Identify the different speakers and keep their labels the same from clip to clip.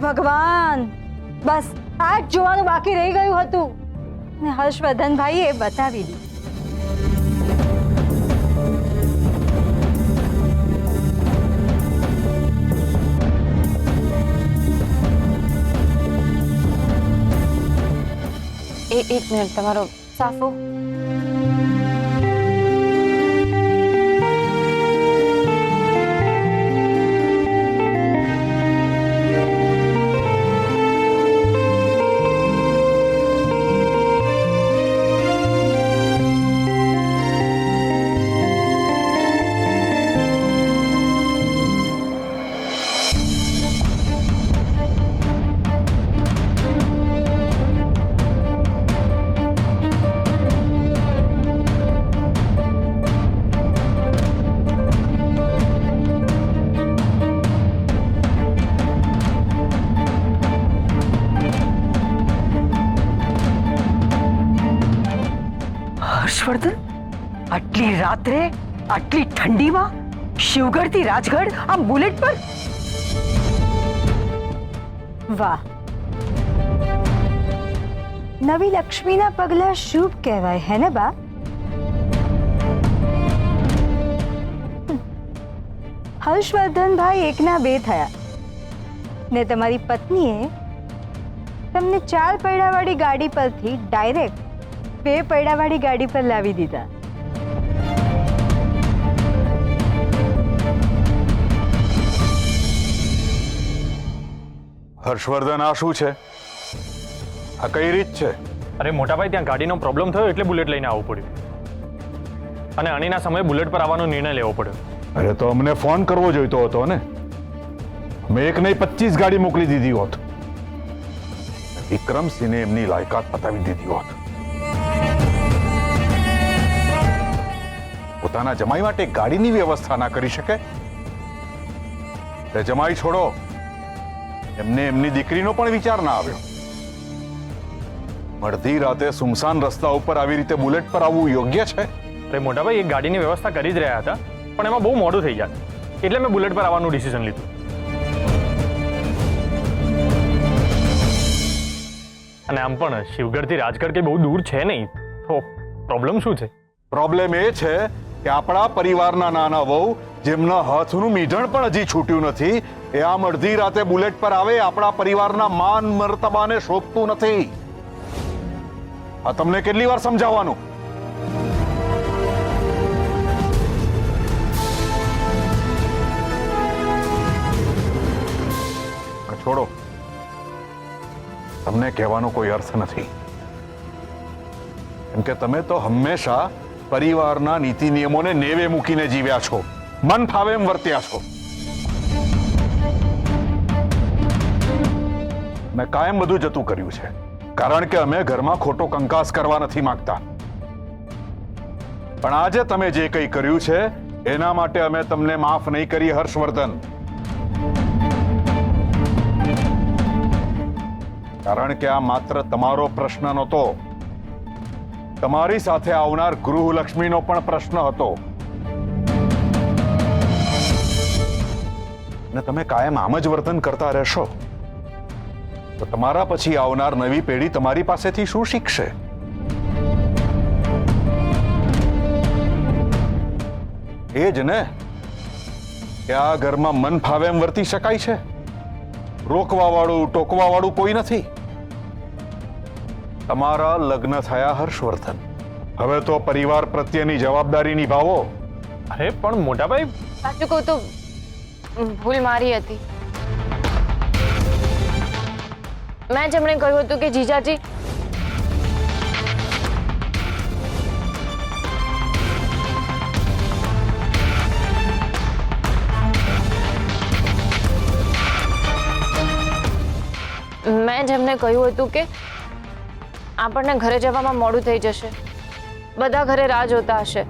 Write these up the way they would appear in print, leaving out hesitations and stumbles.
Speaker 1: ભગવાન, બસ આ જ જોવાનું બાકી રહી ગયું હતું ને હર્ષવર્ધનભાઈએ બતાવી દીધું.
Speaker 2: એક મિનિટ, તમારો સાફો.
Speaker 3: હર્ષવર્ધન, આટલી રાત્રે આટલી ઠંડીમાં શિવગઢ થી રાજગઢ આમ બુલેટ પર?
Speaker 1: વાહ, નવી લક્ષ્મીના પગલા શુભ કહેવાય હે ને બા? હર્ષવર્ધનભાઈ એકના બે થયા ને તમારી પત્નીએ તમને 4 પૈડાવાળી ગાડી પરથી ડાયરેક્ટ 2 પૈડાવાળી ગાડી પર લાવી દીધા.
Speaker 4: હર્ષવર્ધન, આ શું છે? આ કઈ રીત છે?
Speaker 5: અરે મોટાભાઈ, ત્યાં ગાડીનો પ્રોબ્લેમ થયો એટલે બુલેટ લઈને આવવું પડ્યું, અને અણીના સમયે બુલેટ પર આવવાનો નિર્ણય લેવો પડ્યો.
Speaker 4: અરે તો અમને ફોન કરવો જોઈતો હતો ને. મેં એક નહીં 25 ગાડી મોકલી દીધી હોત. વિક્રમસિંહને એમની લાયકાત બતાવી દીધી હોત. પોતાના જમાઈ માટે ગાડીની વ્યવસ્થા ના કરી શકે? તે જમાઈ છોડો, એમને એમની દીકરીનો પણ વિચાર ના આવ્યો. અડધી રાતે સુમસાન રસ્તા ઉપર આવી રીતે બુલેટ પર આવવું યોગ્ય છે?
Speaker 5: અરે મોટાભાઈ, એક ગાડીની વ્યવસ્થા કરી જ રહ્યા હતા, પણ એમાં બહુ મોડું થઈ જાય એટલે મેં બુલેટ પર આવવાનું ડિસિઝન લીધું. અને આમ પણ શિવગઢથી રાજગઢ કે બહુ દૂર છે નહીં, તો પ્રોબ્લેમ શું છે?
Speaker 4: પ્રોબ્લેમ એ છે કે આપણા પરિવારના નાના વહુ જેમના હાથનું મીઠણ પણ હજી છૂટ્યું નથી, એ આમ અડધી રાતે બુલેટ પર આવે, આપણા પરિવારના માન મર્તબાને શોભતું નથી. આ તમને કેટલી વાર સમજાવવાનું? છોડો, તમને કહેવાનો કોઈ અર્થ નથી, કેમ કે તમે તો હંમેશા પરિવારના નીતિ નિયમોને નેવે મૂકીને જીવ્યા છો, મન ફાવે એમ વર્ત્યા છો. મેં કાયમ બધું જતું કર્યું છે, કારણ કે અમે ઘરમાં ખોટો કંકાસ કરવા નથી માંગતા. પણ આજે તમે જે કંઈ કર્યું છે એના માટે અમે તમને માફ નહીં કરી હર્ષવર્ધન. કારણ કે આ માત્ર તમારો પ્રશ્ન નહોતો, તમારી સાથે આવનાર ગૃહલક્ષ્મીનો પણ પ્રશ્ન હતો. ને તમે કાયમ આમ જ વર્તન કરતા રહેશો તો તમારા પછી આવનાર નવી પેઢી તમારી પાસેથી શું શીખશે? એ જ ને કે આ ઘરમાં મન ફાવે એમ વર્તી શકાય છે. રોકવા વાળું ટોકવા વાળું કોઈ નથી. તમારા લગ્ન થયા હર્ષવર્ધન, હવે તો પરિવાર પ્રત્યેની જવાબદારી નિભાવો.
Speaker 5: અરે પણ મોટાભાઈ,
Speaker 2: સાચું કહું તો ભૂલ મારી હતી. મેં જ એમણે કહ્યું હતું કે જીજાજી, મેં જ એમને કહ્યું હતું કે આપણને ઘરે જવામાં મોડું થઈ જશે, બધા ઘરે રાહ જોતા હશે.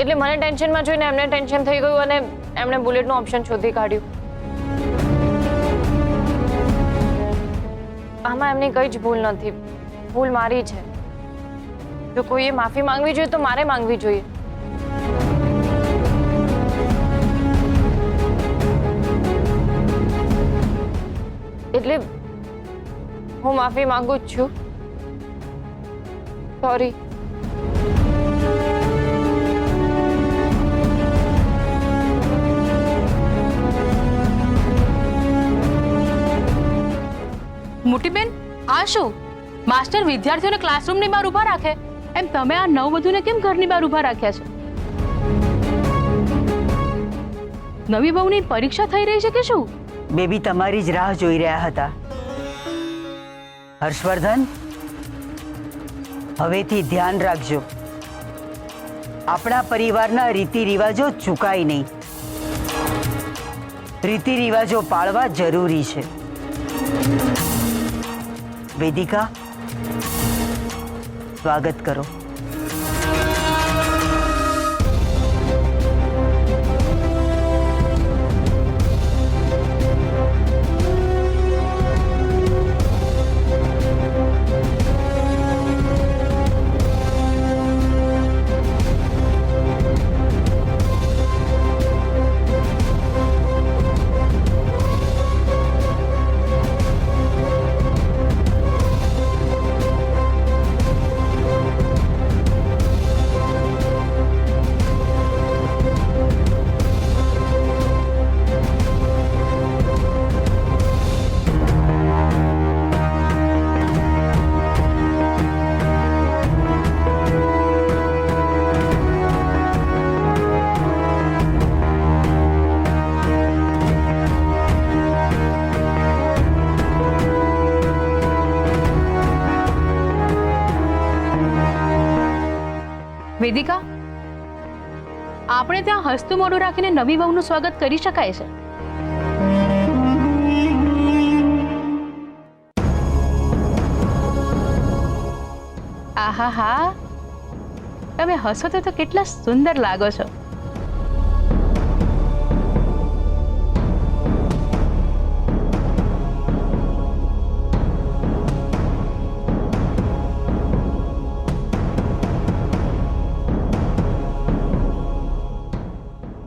Speaker 2: એટલે મને ટેન્શનમાં જોઈને એમને ટેન્શન થઈ ગયું અને એમણે બુલેટનું ઓપ્શન શોધી કાઢ્યું. આમાં એમની કઈ જ ભૂલ નથી, ભૂલ મારી છે. જો કોઈએ માફી માંગવી જોઈએ તો મારે માંગવી જોઈએ. એટલે હું માફી માંગુ જ છું. સોરી.
Speaker 6: મોટી બેન, આ શું? માસ્ટર વિદ્યાર્થીઓને ક્લાસરૂમની બહાર ઊભા રાખે એમ તમે આ નવવધુને કેમ ઘરની બહાર ઊભા રાખ્યા છે? નવી બહુની પરીક્ષા થઈ રહી છે કે શું?
Speaker 3: બેબી તમારી જ રાહ જોઈ રહ્યા હતા. હર્ષવર્ધન, હવેથી ધ્યાન રાખજો. આપણા પરિવારના રીતિ રિવાજો ચૂકાય નહીં. રીતિ રિવાજો પાળવા જરૂરી છે. વેદિકા, સ્વાગત કરો.
Speaker 6: વેદિકા, આપણે ત્યાં હસતું મોઢું રાખીને નવી વહુનું સ્વાગત કરી શકાય છે. આહા હા, તમે હસો તો કેટલા સુંદર લાગો છો.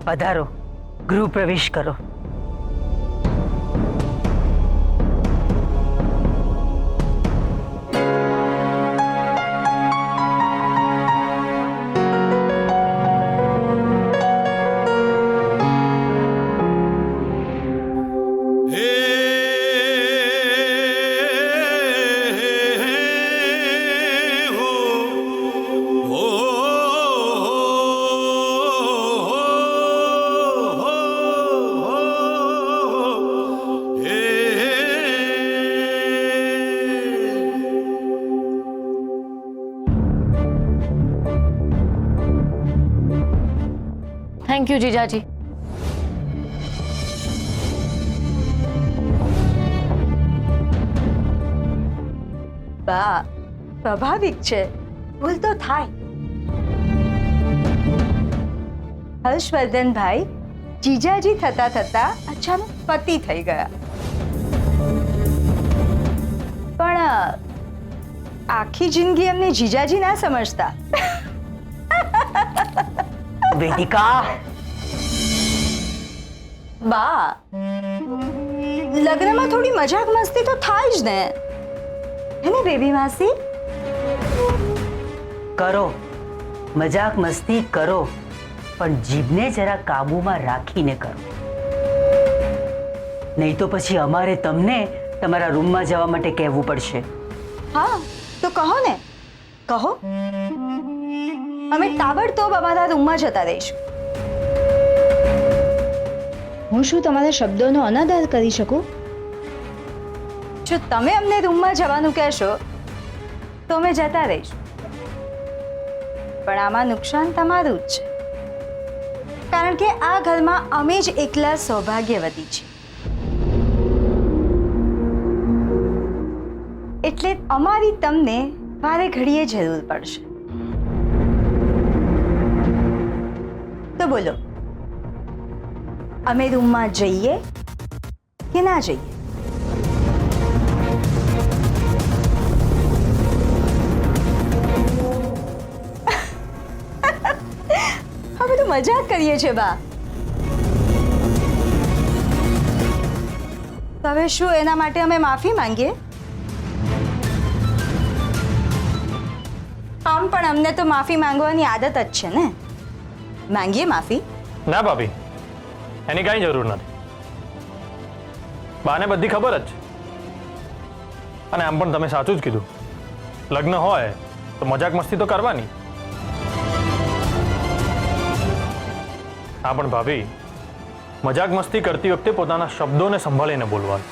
Speaker 3: પધારો, ગૃહ પ્રવેશ કરો.
Speaker 2: થેન્ક યુ જીજાજી.
Speaker 1: બા, સ્વાભાવિક છે, ભૂલ તો થાય. હર્ષવર્ધનભાઈ જીજાજી થતા થતા અચાનક પતિ થઈ ગયા. પણ આખી જિંદગી એમને જીજાજી ના સમજતા.
Speaker 3: વેદિકા,
Speaker 1: બા, લગ્નમાં થોડી મજાક મસ્તી તો થાય જ ને, હે ને બેબી માસી?
Speaker 3: કરો, મજાક મસ્તી કરો, પણ જીભને જરા કાબૂમાં રાખીને કરો. નહીં તો પછી અમારે તમને તમારા રૂમમાં જવા માટે કહેવું પડશે.
Speaker 1: હા, તો કહો ને, કહો. અમે તાબડતોબ અમારા રૂમમાં જતા રહીશું. હું શું તમારા શબ્દોનો અનાદર કરી શકું? જો તમે અમને રૂમમાં જવાનું કહેશો તો અમે જતા રહીશું. પણ આમાં નુકસાન તમારું જ છે, કારણ કે આ ઘરમાં અમે જ એકલા સૌભાગ્યવતી છીએ. એટલે અમારી તમને વારે ઘડીએ જરૂર પડશે. તો બોલો, અમે રૂમમાં જઈએ કે ના જઈએ? હવે તો મજાક કરીએ છીએ બા. તો હવે શું એના માટે અમે માફી માંગીએ? આમ પણ અમને તો માફી માંગવાની આદત જ છે ને. માંગીએ માફી.
Speaker 5: ના ભાભી, એની કાંઈ જરૂર નથી. બાને બધી ખબર જ છે. અને આમ પણ તમે સાચું જ કીધું, લગ્ન હોય તો મજાક મસ્તી તો કરવાની. હા પણ ભાભી, મજાક મસ્તી કરતી વખતે પોતાના શબ્દોને સંભાળીને બોલવાનું.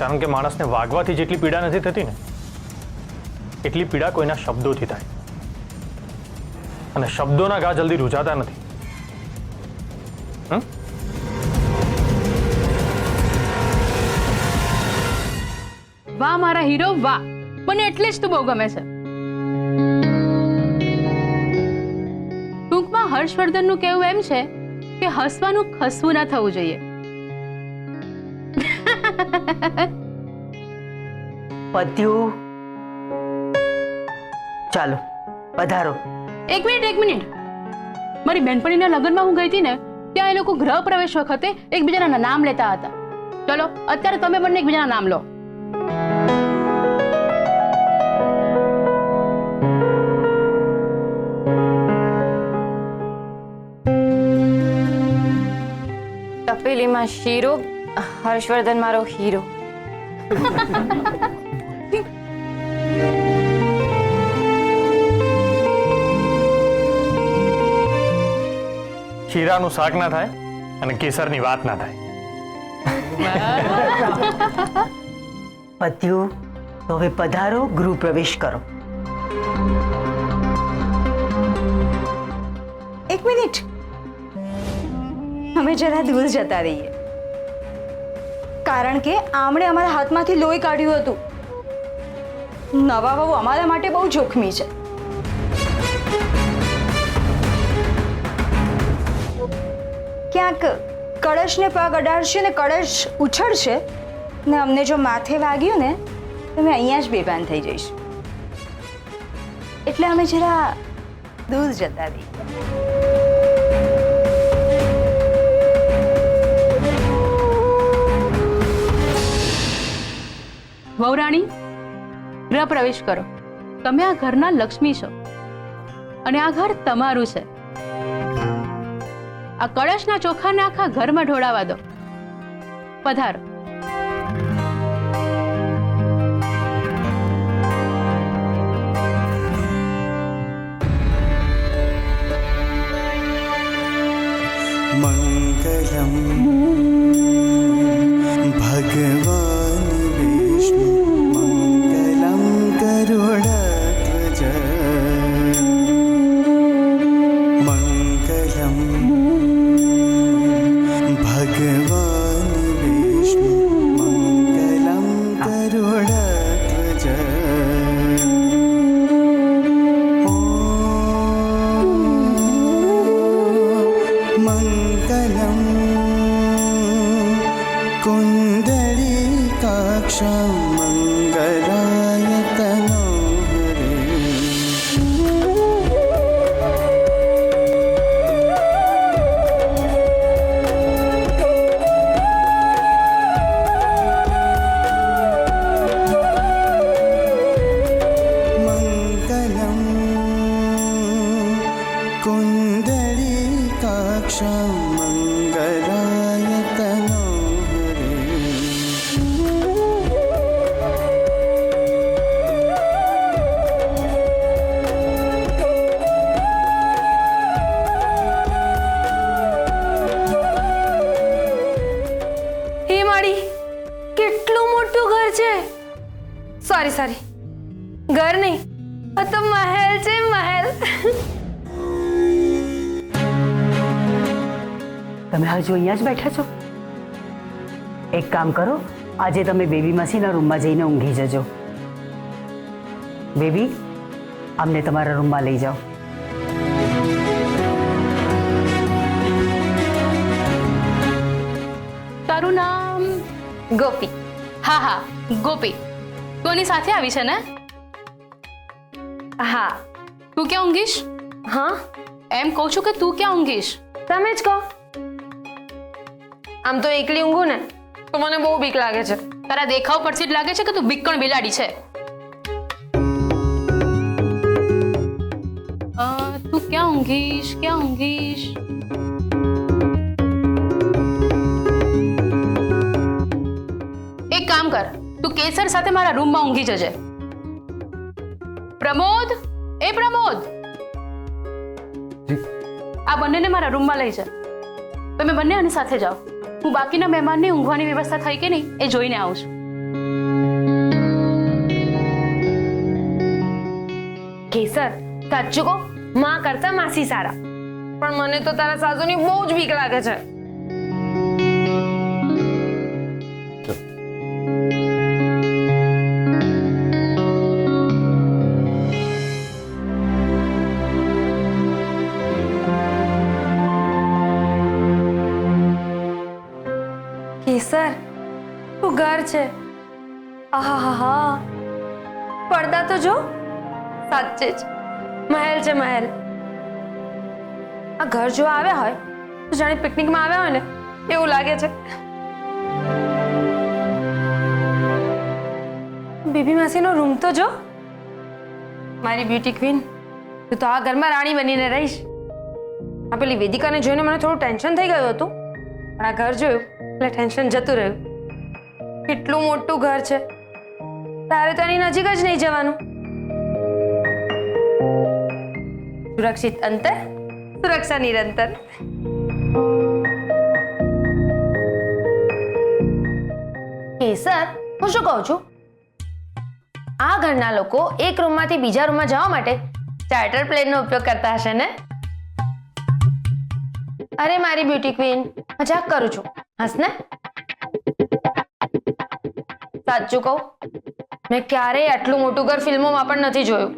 Speaker 5: કારણ કે માણસને વાગવાથી જેટલી પીડા નથી થતી ને, એટલી પીડા કોઈના શબ્દોથી થાય. અને શબ્દોના ઘા જલ્દી રૂજાતા નથી.
Speaker 6: વાહ મારા હીરો વાહ, મને એટલે જ તું બહુ ગમે છે. ટૂંકમાં હર્ષવર્ધનનું કહેવું એમ છે કે હસવાનું ખસવું ના થવું જોઈએ.
Speaker 3: પત્યું. ચાલો પધારો.
Speaker 6: એક મિનિટ. મારી બેનપણીના લગ્નમાં હું ગઈ હતી ને, ત્યાં એ લોકો ગૃહ પ્રવેશ વખતે એકબીજાના નામ લેતા હતા. ચલો અત્યારે તમે બંને એકબીજાના નામ લો.
Speaker 2: તપેલીમાં શીરો, હર્ષવર્ધન મારો હીરો.
Speaker 5: શીરાનું શાક ના થાય અને કેસરની વાત ના થાય.
Speaker 3: પત્યું. તો હવે પધારો, ગૃહ પ્રવેશ કરો.
Speaker 1: એક મિનિટ, અમે જરા દૂર જતા રહીએ. કારણ કે આમણે અમારા હાથમાંથી લોહી કાઢ્યું હતું. નવા વહુ અમારા માટે બહુ જોખમી છે. ક્યાંક કળશને પગ અડાડશે ને કળશ ઉછળશે ને અમને જો માથે વાગ્યું ને તો અમે અહીંયા જ બેભાન થઈ જઈશું. એટલે અમે જરા દૂર જતા રહીએ.
Speaker 6: વહુરાણી, ગૃહ પ્રવેશ કરો. તમે આ ઘરના લક્ષ્મી છો અને આ ઘર તમારું છે. આ કળશના ચોખાને આખા ઘરમાં ઢોળાવા દો. પધારો.
Speaker 7: મંગલમ ભગવાન વિષ્ણુ મંગલમ ગરુડધ્વજ મંગલમ ભગવાન વિષ્ણુ મંગલમ ગરુડધ્વજ મંગલમ कुण्डलीकाक्षं मङ्गलाय तनोहरे मङ्गलं कुण्डलीकाक्षं मङ्गलाय तनोहरे
Speaker 2: હે માડી, કેટલું મોટું ઘર છે. સોરી, ઘર નહીં, આ તો મહેલ છે, મહેલ.
Speaker 3: તમે હજુ અહીંયા જ બેઠા છો? એક કામ કરો, આજે તમે બેબી માસીના રૂમમાં જઈને ઊંઘી જજો. બેબી, અમને તમારા રૂમમાં લઈ જાઓ.
Speaker 6: તારું નામ?
Speaker 2: ગોપી.
Speaker 6: હા, ગોપી. તું એની સાથે આવી છે ને?
Speaker 2: હા.
Speaker 6: તું ક્યાં ઊંઘીશ?
Speaker 2: હા,
Speaker 6: એમ કહું છું કે તું ક્યાં ઊંઘીશ?
Speaker 2: તમે જ કહો. આમ તો એકલી ઊંઘું ને તો મને બહુ બીક લાગે છે.
Speaker 6: તારા દેખાવ પરથી જ લાગે છે કે તું બીકણ બિલાડી છે. તું ક્યાં ઊંઘીશ ક્યાં ઊંઘીશ? એક કામ કર, તું કેસર સાથે મારા રૂમમાં ઊંઘી જજે. પ્રમોદ, એ પ્રમોદ, આ બંનેને મારા રૂમમાં લઈ જા. તમે બંને આની સાથે જાઓ. હું બાકીના મહેમાનની ઊંઘવાની વ્યવસ્થા થઈ કે નહીં એ જોઈને આવું છું.
Speaker 2: કેસર, સાચું કહો, માં કરતા માસી સારા. પણ મને તો તારા સાસુની બહુ જ બીક લાગે છે. કેસર, તું ઘર છે. આહાહા, પડદા તો જો, સાચે જ મહેલ છે મહેલ. આ ઘર જો આવ્યા હોય તો જાણે પિકનિકમાં આવ્યા હોય ને એવું લાગે છે. બેબી માસીનો રૂમ તો જો. મારી બ્યુટી ક્વીન, તું તો આ ઘરમાં રાણી બનીને રહીશ. આ પેલી વેદિકાને જોઈને મને થોડું ટેન્શન થઈ ગયું હતું, પણ આ ઘર જોયું એટલે ટેન્શન જતું રહ્યું. કેટલું મોટું ઘર છે, તારે તો એની નજીક જ નહીં જવાનું. સુરક્ષિત અંતર, સુરક્ષા નિરંતર. કેસર, હું શું કહું છું, આ ઘરના લોકો એક રૂમમાંથી બીજા રૂમમાં જવા માટે ચાર્ટર પ્લેનનો ઉપયોગ કરતા હશે ને? અરે મારી બ્યુટી ક્વીન, મજાક કરું છું, હસ ને. સાચું કહું, મેં ક્યારેય આટલું મોટું ઘર ફિલ્મોમાં પણ નથી જોયું.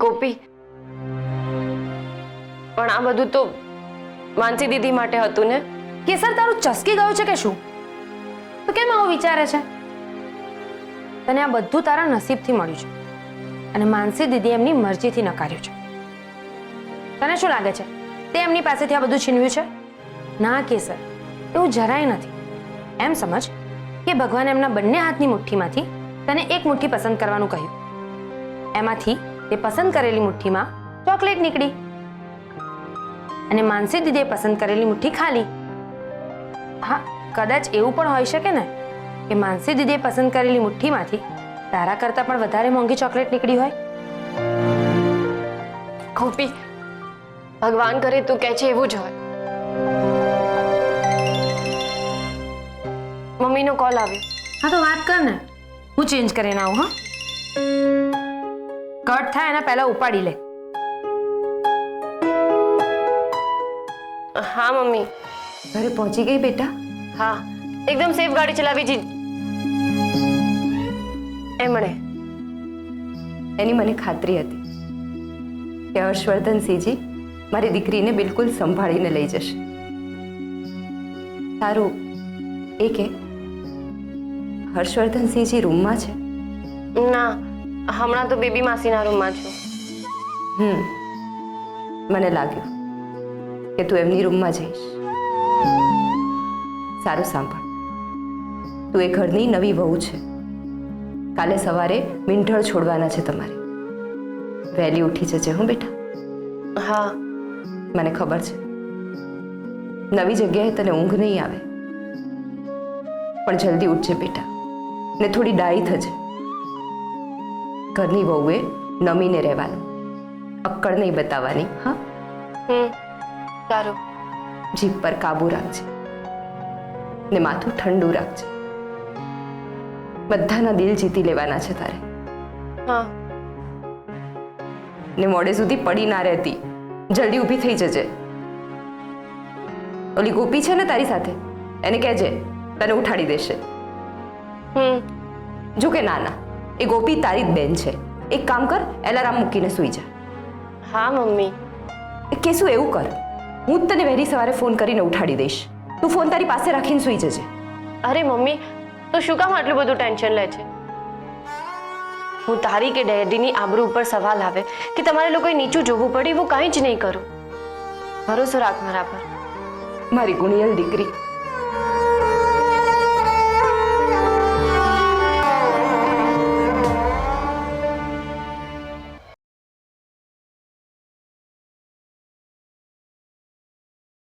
Speaker 8: ગોપી, પણ આ બધું તો માનસી દીદી માટે હતું ને?
Speaker 2: કેસર, તારું ચસકી ગયું છે કે શું? તો કેમ આવું વિચારે છે? તને આ બધું તારા નસીબથી મળ્યું છે અને માનસી દીદી એમની મરજીથી નકાર્યું છે. તને શું લાગે છે તે એમની પાસેથી આ બધું છીનવ્યું છે? ના કેસર, એવું જરાય નથી. એમ સમજ કે ભગવાને એમના બંને હાથની મુઠ્ઠીમાંથી તને એક મુઠ્ઠી પસંદ કરવાનું કહ્યું. એમાંથી તે પસંદ કરેલી મુઠ્ઠીમાં ચોકલેટ નીકળી અને માનસી દીદીએ પસંદ કરેલી મુઠ્ઠી ખાલી. હા, કદાચ એવું પણ હોઈ શકે ને કે માનસી દીદીએ પસંદ કરેલી મુઠ્ઠીમાંથી તારા કરતાં પણ વધારે મોંઘી ચોકલેટ નીકળી હોય.
Speaker 8: ગોપી, ભગવાન કરે તું કહે છે એવું જ હોય. મમ્મીનો કોલ આવ્યો.
Speaker 2: હા તો વાત કર ને, હું ચેન્જ કરીને આવું. હા, કટ થાય એના પહેલા ઉપાડી લે.
Speaker 8: હા મમ્મી.
Speaker 1: ઘરે પહોંચી ગઈ બેટા?
Speaker 8: હા, એકદમ સેફ ગાડી ચલાવી જી. એમણે
Speaker 1: એની મને ખાતરી હતી કે હર્ષવર્ધનસિંહજી મારી દીકરીને બિલકુલ સંભાળીને લઈ જશે. સારું, એ કે હર્ષવર્ધનસિંહજી રૂમમાં છે?
Speaker 8: ના, હમણાં તો બેબી માસીના રૂમમાં છું.
Speaker 1: મને લાગ્યું કે તું એમની રૂમમાં જઈશ. સારું સાંભળ, તું એ ઘરની નવી વહુ છે. કાલે સવારે મીંઢળ છોડવાના છે તમારે. વહેલી ઉઠી જજે હું બેટા.
Speaker 8: હા,
Speaker 1: મને ખબર છે નવી જગ્યાએ તને ઊંઘ નહીં આવે, પણ જલ્દી ઉઠજે બેટા ને થોડી ડાઈ થજે. ઘરની વહુએ નમીને રહેવાનું, અક્કડ નહીં બતાવવાની. હા,
Speaker 8: સારું.
Speaker 1: જીભ પર કાબુ રાખજે ને માથું ઠંડુ રાખજે. બધાના દિલ જીતી લેવાના છે તારે.
Speaker 8: હા.
Speaker 1: ને મોડે સુધી પડી ના રહેતી, જલ્દી ઊભી થઈ જજે. ઓલી ગોપી છે ને તારી સાથે, એને કહેજે તને ઉઠાડી દેશે. જો કે ના ના, એ ગોપી તારી જ બેન છે. એક કામ કર, એલાર્મ મૂકીને સૂઈ જા.
Speaker 8: હા મમ્મી.
Speaker 1: કે શું એવું કર, હું જ તને વહેલી સવારે ફોન કરીને ઉઠાડી દઈશ. તું ફોન તારી પાસે રાખીને સૂઈ જજે.
Speaker 8: અરે મમ્મી, તો શું કામ આટલું બધું ટેન્શન લે છે? હું તારી કે ડેડીની આબરૂ ઉપર સવાલ આવે કે તમારે લોકોએ નીચું જોવું પડે એવું કાંઈ જ નહીં કરું. ભરોસો રાખ મારા પર. મારી ગુણિયલ દીકરી